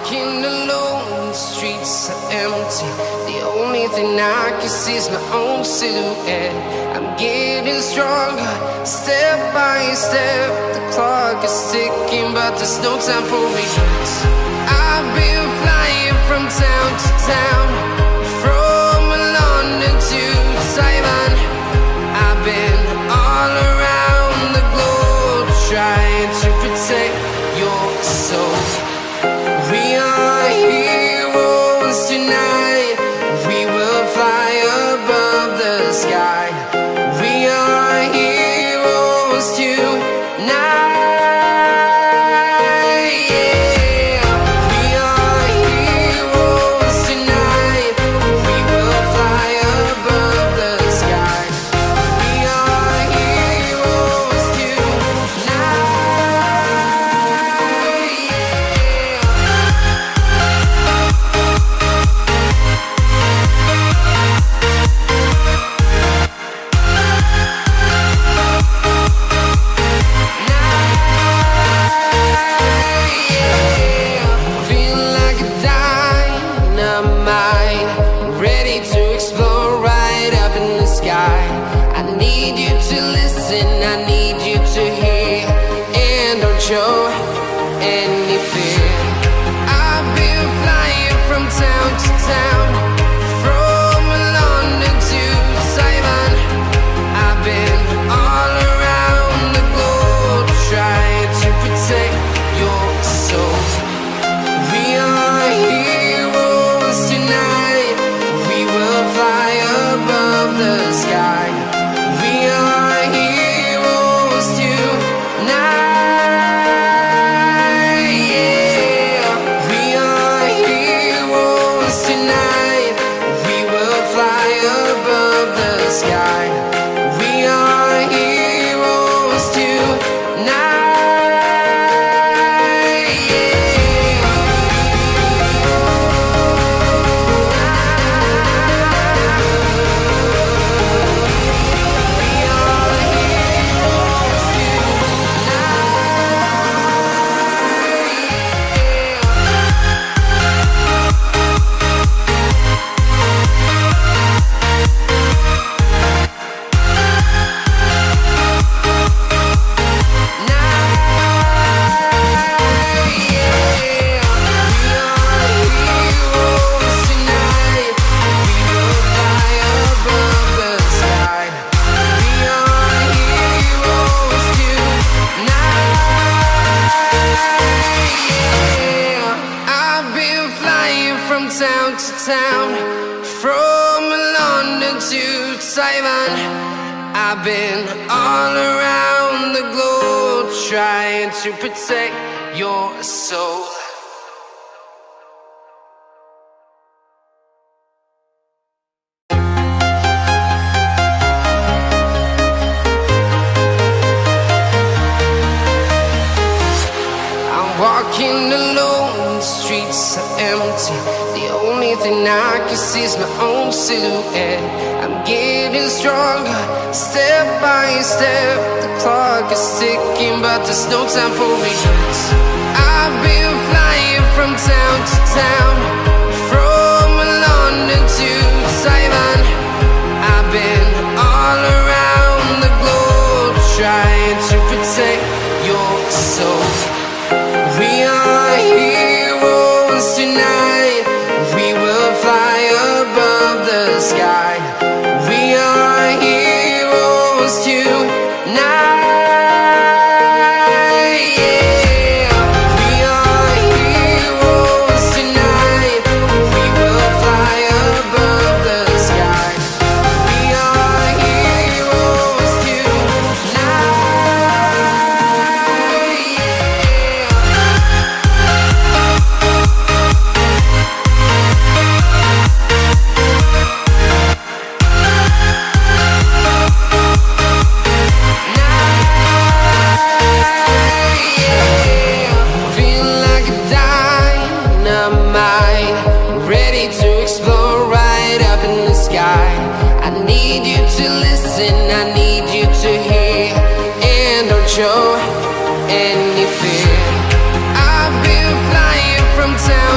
walking alone, the streets are empty. The only thing I can see is my own silhouette. I'm getting stronger, step by step. The clock is ticking, but there's no time for regrets. I've been flying from town to town, from London to Taiwan. I've been all around the globe, trying to protect your soul. We are heroes tonight. We will fly above the sky. We are heroes tonight. Yeah. We are heroes tonight. We will fly above the sky. We are heroes tonight. Show any fear. I've been flying from town to town, from London to Taiwan. I've been all around the globe, trying to protect your soul. We are heroes tonight. We will fly above the sky. We are heroes tonight. Sky. We are heroes tonight. Yeah. We are heroes town to town, from London to Taiwan. I've been all around the globe, trying to protect your soul. I'm walking alone, the streets are empty. The only thing I can see is my own silhouette. I'm getting stronger, step by step. The clock is ticking, but there's no time for regrets. I've been flying from town to town, from London to Taiwan. I've been all around the globe, trying to protect your soul. We are heroes tonight. We will fly above the sky. We are heroes tonight. Yeah. We are heroes tonight. We will fly above the sky. We are heroes tonight. Show any fear. I've been flying from town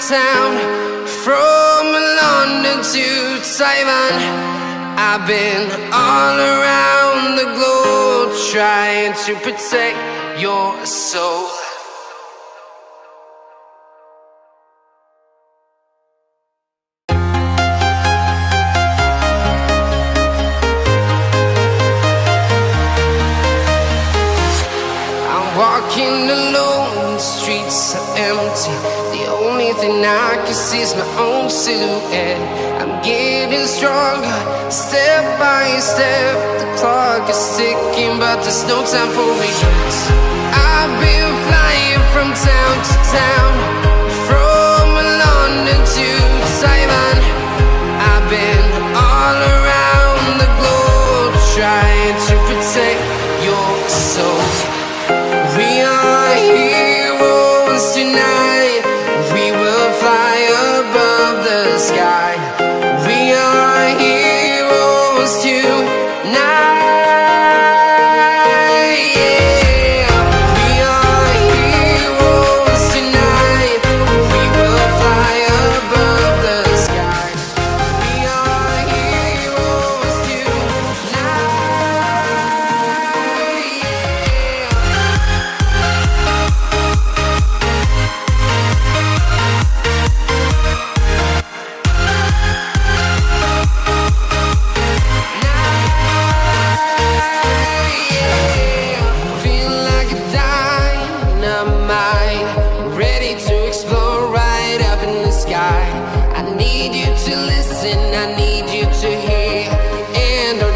town, from London to Taiwan. I've been all around the globe trying to protect your soul. Walking alone, the streets are empty. The only thing I can see is my own silhouette. I'm getting stronger, step by step. The clock is ticking, but there's no time for regrets. I've been flying from town to town, from London to Taiwan. I've been all around the globe trying to protect your soul. We are heroes tonight. We will fly above the sky. We are heroes tonight. Yeah. We are heroes tonight. We will fly above the sky. We are heroes tonight.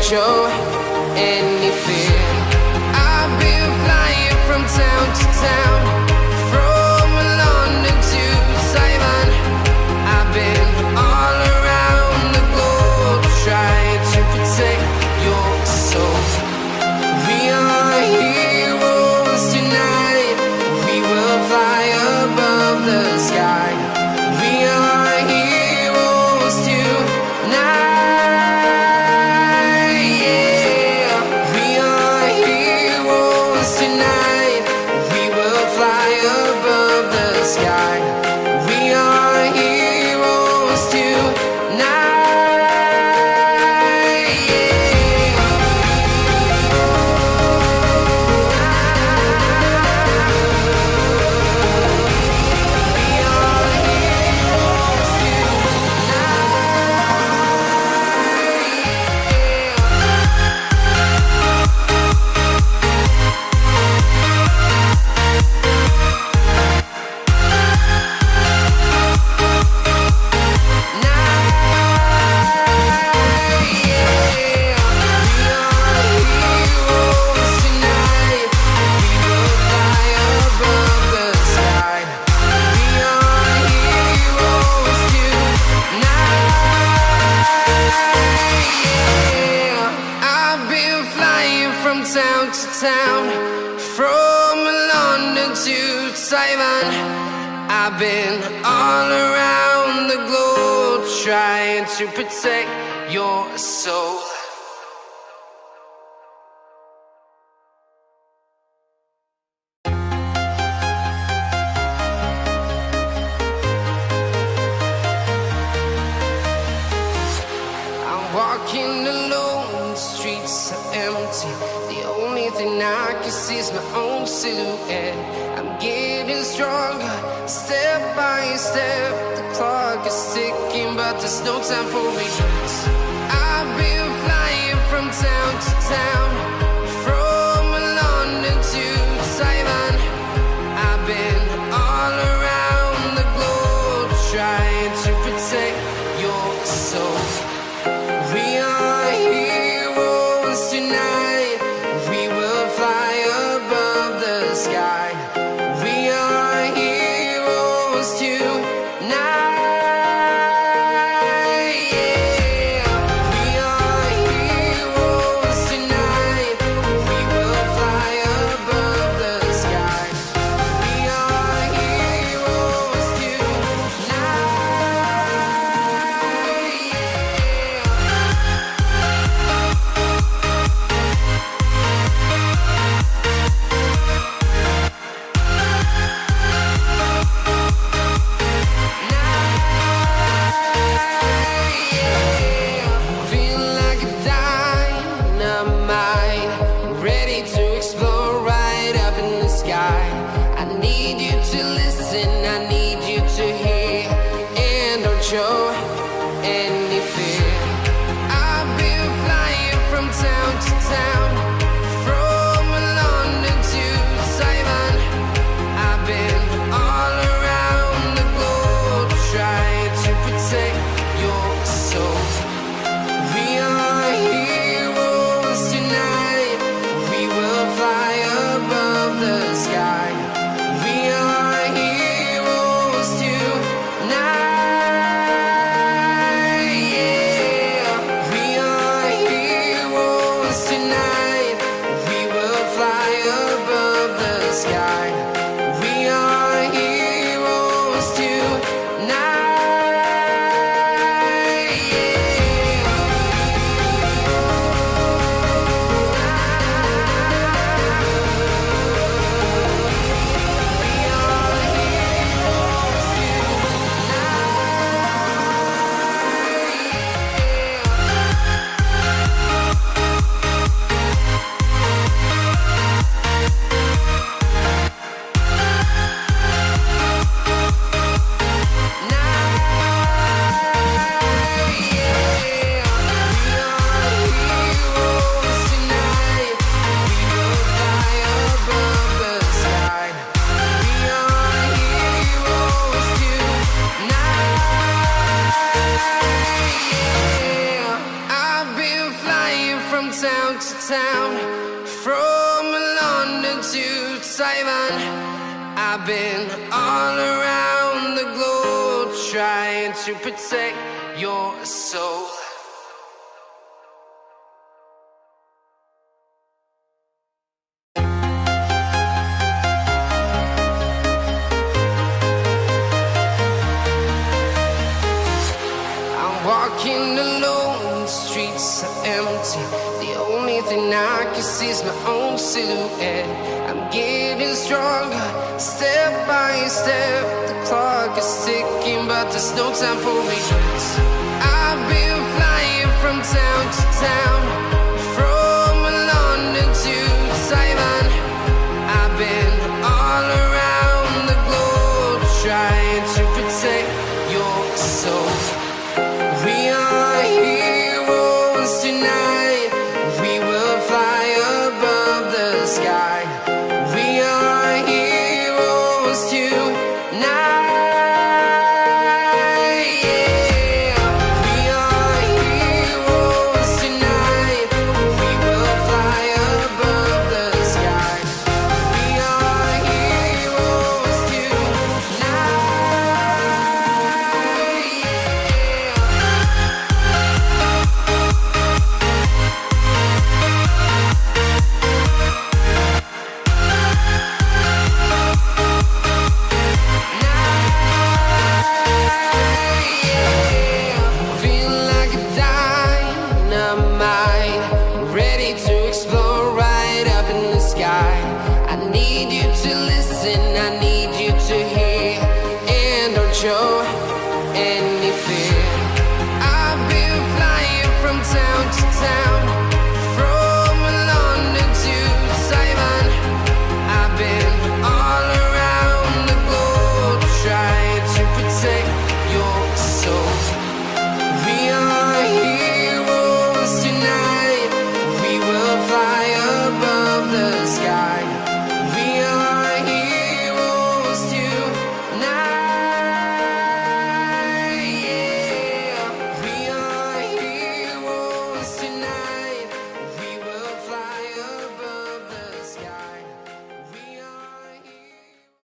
Show any fear. I've been flying from town to town, from London to Taiwan. I've been all around the globe trying to protect your soul. We are heroes tonight. We will fly above the sky. We are heroes tonight. Town to town, from London to Taiwan. I've been all around the globe trying to protect your soul. I'm walking alone, the streets are empty. The only thing I can see is my own silhouette. I'm getting stronger, step by step. The clock is ticking, but there's no time for regrets. I've been flying from town to town, from London to Taiwan. I've been all around the globe trying to protect your soul. We are heroes tonight. We will fly above the sky. We are heroes tonight. Yeah. We are heroes tonight. from town to town, from London to Taiwan. I've been all around the globe trying to protect your soul. Walking alone, the streets are empty. The only thing I can see is my own silhouette. I'm getting stronger, step by step. The clock is ticking, but there's no time for regrets. I've been flying from town to town,